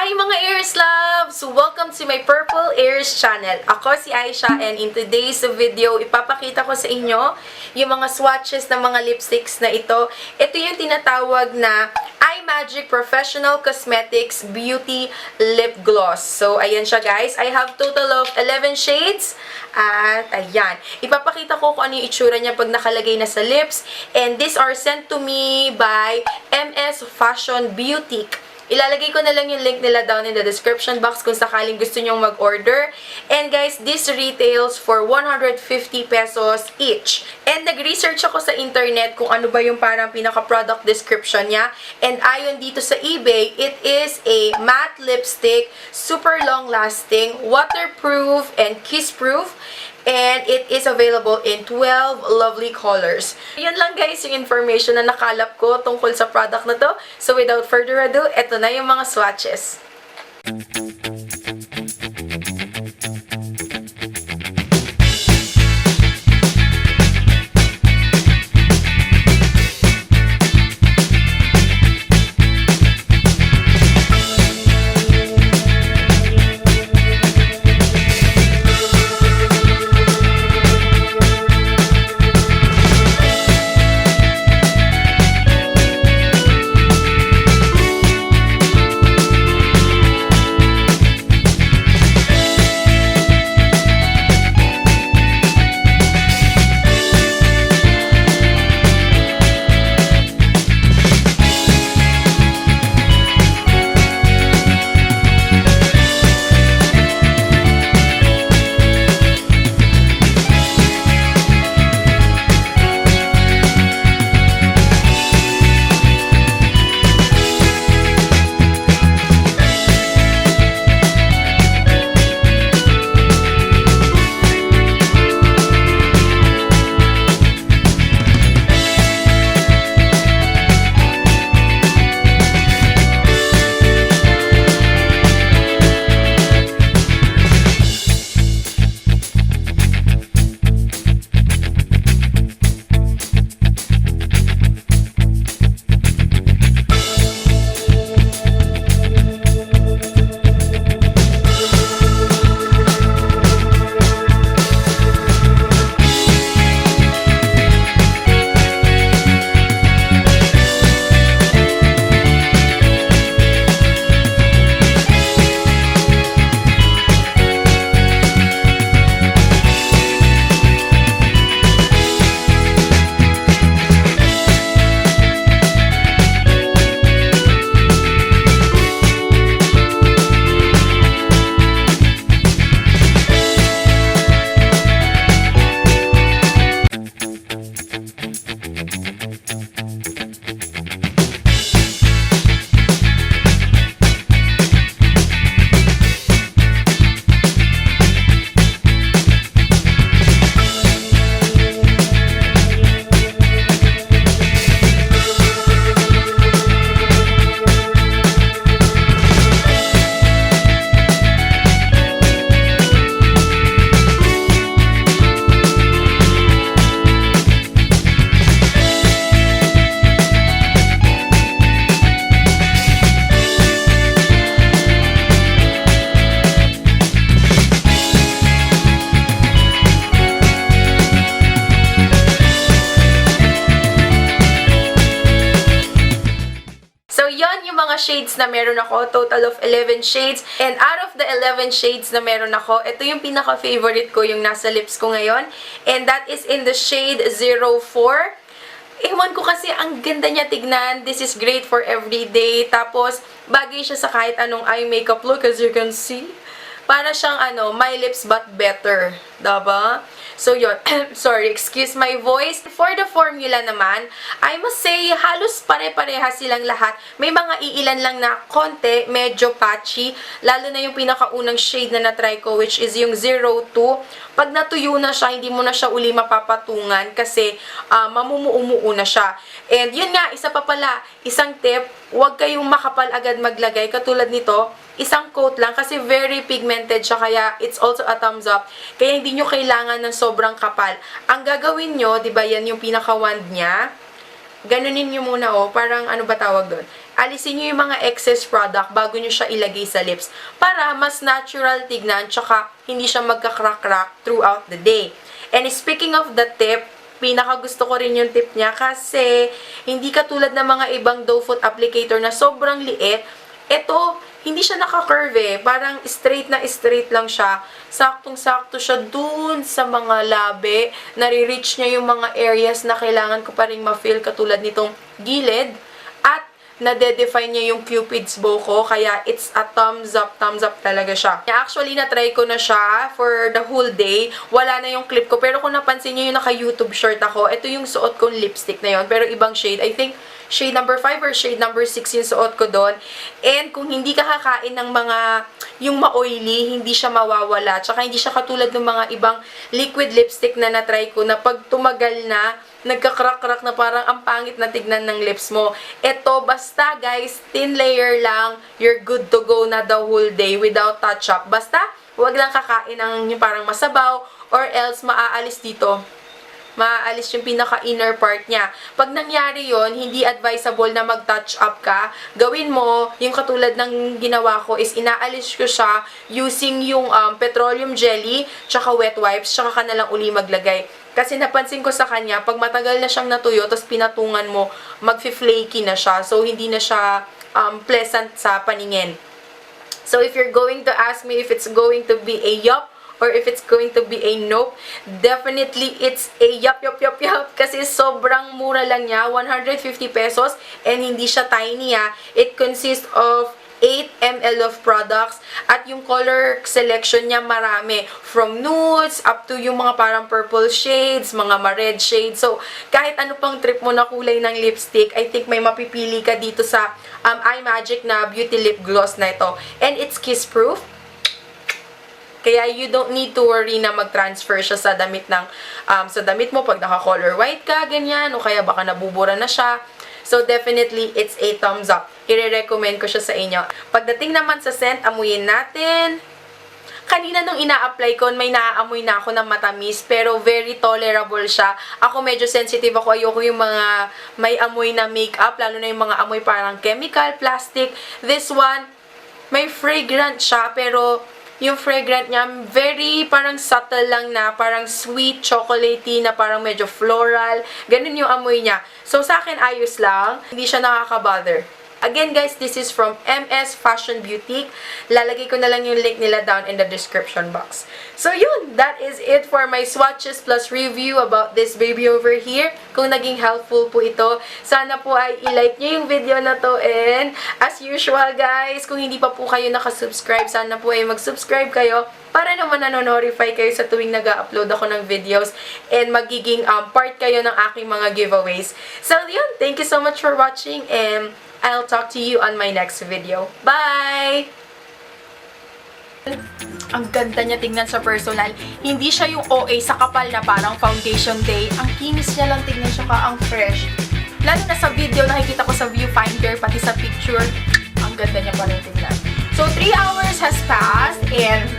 Hi mga Ears Loves! Welcome to my Purple Ears channel. Ako si Aisha and in today's video, ipapakita ko sa inyo yung mga swatches ng mga lipsticks na ito. Ito yung tinatawag na iMagic Professional Cosmetics Beauty Lip Gloss. So, ayan siya guys. I have total of 11 shades. At ayan. Ipapakita ko kung ano yung itsura niya pag nakalagay na sa lips. And these are sent to me by MS Fashion Beauty. Ilalagay ko na lang yung link nila down in the description box kung sakaling gusto nyong mag-order. And guys, this retails for 150 pesos each. And nag-research ako sa internet kung ano ba yung parang pinaka-product description niya. And ayon dito sa eBay, it is a matte lipstick, super long-lasting, waterproof, and kiss-proof. And it is available in 12 lovely colors. Yan lang guys yung information na nakalap ko tungkol sa product na to. So without further ado, eto na yung mga swatches. Shades na meron ako, total of 11 shades. And out of the 11 shades na meron ako, ito yung pinaka-favorite ko, yung nasa lips ko ngayon. And that is in the shade 04. Ewan ko kasi, ang ganda niya tignan. This is great for everyday. Tapos, bagay siya sa kahit anong eye makeup look, as you can see. Para siyang my lips but better. Diba? So, yun. Sorry, excuse my voice. For the formula naman, I must say, halos pare-pareha silang lahat. May mga iilan lang na konti, medyo patchy. Lalo na yung pinakaunang shade na na-try ko, which is yung 02. Pag natuyo na siya, hindi mo na siya uli mapapatungan kasi mamumuumuo na siya. And yun nga, isa pa pala, isang tip, huwag kayong makapal agad maglagay. Katulad nito, isang coat lang kasi very pigmented siya, kaya it's also a thumbs up. Kaya hindi nyo kailangan ng sobrang kapal. Ang gagawin nyo, di ba yan yung pinaka-wand niya? ganunin nyo muna, parang ano ba tawag doon? Alisin nyo yung mga excess product bago nyo siya ilagay sa lips para mas natural tignan, tsaka hindi siya magka-crack-crack throughout the day. And speaking of the tip, pinaka gusto ko rin yung tip niya kasi hindi katulad ng mga ibang doe foot applicator na sobrang liit. Ito, hindi siya naka-curve parang straight na straight lang siya. Saktong-sakto siya dun sa mga labi. Nare-reach niya yung mga areas na kailangan ko pa rin ma-feel katulad nitong gilid. At nade-define niya yung Cupid's bow ko, kaya it's a thumbs up talaga siya. Actually, na-try ko na siya for the whole day. Wala na yung clip ko, pero kung napansin niyo yung naka-YouTube short ako, ito yung suot kong lipstick na yon, pero ibang shade. I think shade number 5 or shade number 6 yung suot ko doon. And kung hindi ka kakain ng mga, yung ma-oily, hindi siya mawawala. Tsaka hindi siya katulad ng mga ibang liquid lipstick na na-try ko, na pag tumagal na, nagka-crack-crack na parang ang pangit na tignan ng lips mo. Ito, basta guys, thin layer lang, you're good to go na the whole day without touch-up. Basta, huwag lang kakain ng yung parang masabaw or else maaalis dito. Maaalis yung pinaka-inner part niya. Pag nangyari yon, hindi advisable na mag-touch up ka. Gawin mo, yung katulad ng ginawa ko is inaalis ko siya using yung petroleum jelly, tsaka wet wipes, tsaka ka na lang uli maglagay. Kasi napansin ko sa kanya, pag matagal na siyang natuyo, tapos pinatungan mo, mag-flaky na siya. So, hindi na siya pleasant sa paningin. So, if you're going to ask me if it's going to be a yup, or if it's going to be a nope, definitely it's a yup. Kasi sobrang mura lang niya, 150 pesos, and hindi siya tiny It consists of 8 ml of products, at yung color selection niya marami. From nudes, up to yung mga parang purple shades, mga ma-red shades. So, kahit ano pang trip mo na kulay ng lipstick, I think may mapipili ka dito sa iMagic na Beauty Lip Gloss na ito. And it's kiss-proof. Kaya you don't need to worry na mag-transfer siya sa damit ng sa damit mo pag naka-color white ka, ganyan, o kaya baka nabubura na siya. So definitely it's a thumbs up. I-recommend ko siya sa inyo. Pagdating naman sa scent, amuyin natin. Kanina nung ina-apply ko, may naaamoy na ako ng matamis, pero very tolerable siya. Ako medyo sensitive ako, ayoko yung mga may amoy na makeup, lalo na yung mga amoy parang chemical, plastic. This one, may fragrant siya, pero yung fragrant niya, very parang subtle lang na, parang sweet, chocolatey na parang medyo floral. Ganun yung amoy niya. So, sa akin, ayos lang. Hindi siya nakaka-bother. Again, guys, this is from MS Fashion Boutique. Lalagay ko na lang yung link nila down in the description box. So, yun. That is it for my swatches plus review about this baby over here. Kung naging helpful po ito, sana po ay i-like nyo yung video na to. And, as usual, guys, kung hindi pa po kayo nakasubscribe, sana po ay mag-subscribe kayo para naman nanonotify kayo sa tuwing nag-upload ako ng videos and magiging part kayo ng aking mga giveaways. So, yun. Thank you so much for watching, and I'll talk to you on my next video. Bye! Ang ganda niya tingnan sa personal. Hindi siya yung OA sa kapal na parang foundation day. Ang kinis niya lang tingnan siya ang fresh. Lalo na sa video, nakikita ko sa viewfinder, pati sa picture. Ang ganda niya pa rin tingnan. So, 3 hours has passed and